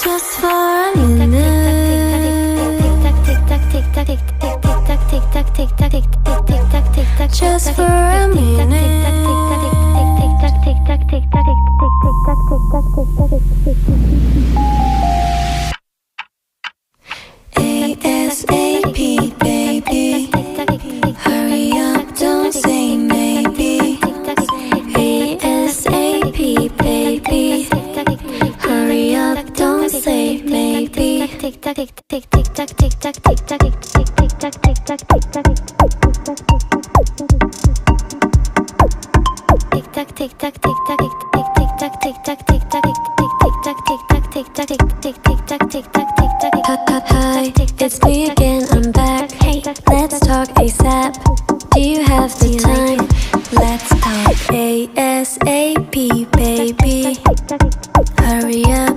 Just for a minute. Just for a minute. ASAP, baby. Hurry up, don't say maybe. ASAP, baby. Hurry up, don't say maybe. Tick tock, tick tock, tick tock, tick tock, tick tock, tick tock, tick tock, tick tock, tick tock, tick tock, tick tock, tick tock, tick tock, tick tock, tick tock, tick tock, tick tock. Hi, it's me again, I'm back. Hey, let's talk ASAP. Do you have the time? Let's talk ASAP, baby. Hurry up.